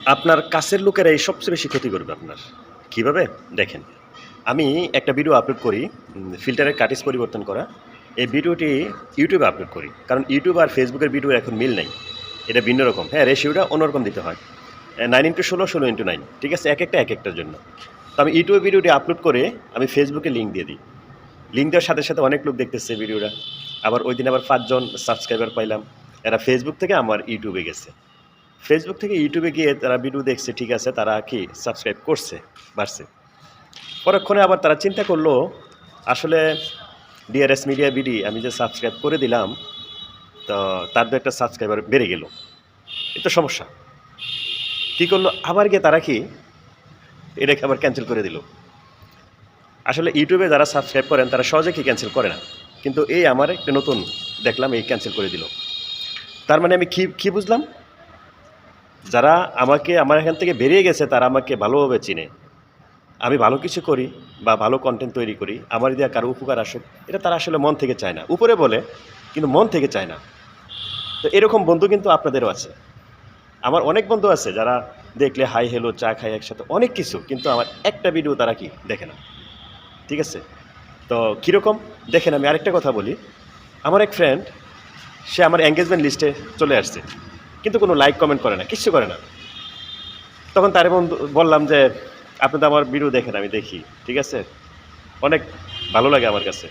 আপনার কাছের লোকেরা এই সবচেয়ে বেশি ক্ষতি করবে আপনার। কিভাবে? দেখেন, আমি একটা ভিডিও আপলোড করি, ফিল্টারের কাটিজ পরিবর্তন করা। এই ভিডিওটি YouTube এ আপলোড করি। কারণ YouTube আর Facebook এর ভিডিওর এখন মিল নাই। এটা ভিন্ন রকম। হ্যাঁ, রেশিওটা অন্যরকম দিতে হয়। 9:16, 16:9, ঠিক আছে? একেকটা একেকটার জন্য। তো আমি YouTube এ ভিডিওটি আপলোড করে আমি Facebook এ লিঙ্ক দিয়ে দিই। লিঙ্ক দেওয়ার সাথে, সাথে অনেক লোক দেখতেছে ভিডিওটা। আবার ওইদিন আবার ৫ জন সাবস্ক্রাইবার পাইলাম। এরা Facebook থেকে আমার YouTube এ গেছে। ফেসবুক থেকে ইউটিউবে গিয়ে তারা ভিডিও দেখছে, ঠিক আছে, তারা কি সাবস্ক্রাইব করছে, বাড়ছে। পরক্ষণে আবার তারা চিন্তা করলো, আসলে ডিআরএস মিডিয়া বিডি আমি যে সাবস্ক্রাইব করে দিলাম, তো তার দু একটা সাবস্ক্রাইবার বেড়ে গেল। এটা তো সমস্যা। কী করলো, আবার গিয়ে তারা কি এটাকে আবার ক্যান্সেল করে দিল। আসলে ইউটিউবে যারা সাবস্ক্রাইব করেন তারা সহজে কি ক্যান্সেল করে না, কিন্তু এই আমার একটা নতুন দেখলাম এই ক্যান্সেল করে দিল। তার মানে আমি কি বুঝলাম, যারা আমার এখান থেকে বেরিয়ে গেছে তারা আমাকে ভালোভাবে চিনে। আমি ভালো কিছু করি বা ভালো কন্টেন্ট তৈরি করি, আমার দিয়ে কারো উপকার আসুক, এটা তারা আসলে মন থেকে চায় না। উপরে বলে, কিন্তু মন থেকে চায় না। তো এরকম বন্ধু কিন্তু আপনাদেরও আছে। আমার অনেক বন্ধু আছে যারা দেখলে হাই হেলো, চা খাই একসাথে, অনেক কিছু, কিন্তু আমার একটা ভিডিও তারা কি দেখে না। ঠিক আছে? তো কীরকম দেখেন, আমি আরেকটা কথা বলি। আমার এক ফ্রেন্ড, সে আমার এঙ্গেজমেন্ট লিস্টে চলে আসছে, কিন্তু কোনো লাইক কমেন্ট করে না, কিচ্ছু করে না। তখন তারে বললাম যে, আপনি তো আমার ভিডিও দেখেন, আমি দেখি, ঠিক আছে, অনেক ভালো লাগে আমার কাছে।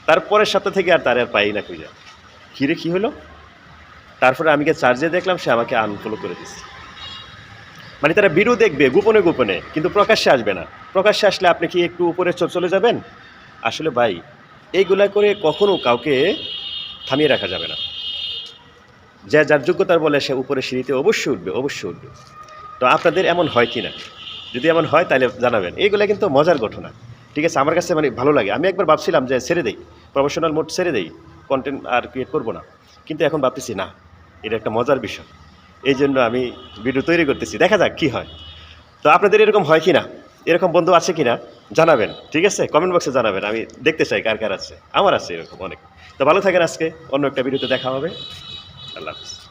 তারপরের সপ্তাহ থেকে আর তারে আর পাই না খুঁজে। কিরে কী হলো? তারপরে আমি গিয়ে চার্জে দেখলাম সে আমাকে আনফলো করে দিচ্ছে। মানে তারা ভিডিও দেখবে গোপনে গোপনে, কিন্তু প্রকাশ্যে আসবে না। প্রকাশ্যে আসলে আপনি কি একটু উপরে চলে যাবেন? আসলে ভাই, এইগুলা করে কখনো কাউকে থামিয়ে রাখা যাবে না। যে যার যোগ্যতার বলে সে উপরে সিঁড়িতে অবশ্যই উঠবে, অবশ্যই উঠবে। তো আপনাদের এমন হয় কি না? যদি এমন হয় তাহলে জানাবেন। এইগুলা কিন্তু মজার ঘটনা। ঠিক আছে? আমার কাছে মানে ভালো লাগে। আমি একবার ভাবছিলাম যে ছেড়ে দেই, প্রফেশনাল মোড ছেড়ে দেই, কন্টেন্ট আর ক্রিয়েট করব না। কিন্তু এখন ভাবতেছি না, এটা একটা মজার বিষয়। এইজন্য আমি ভিডিও তৈরি করতেছি। দেখা যাক কী হয়। তো আপনাদের এরকম হয় কি না? এরকম বন্ধু আছে কি না? জানাবেন। ঠিক আছে? কমেন্ট বক্সে জানাবেন। আমি দেখতে চাই কার আছে। আমার আছে এরকম অনেক। তো ভালো থাকেন আজকে। অন্য একটা ভিডিওতে দেখা হবে। আল্লাহ হাফেজ।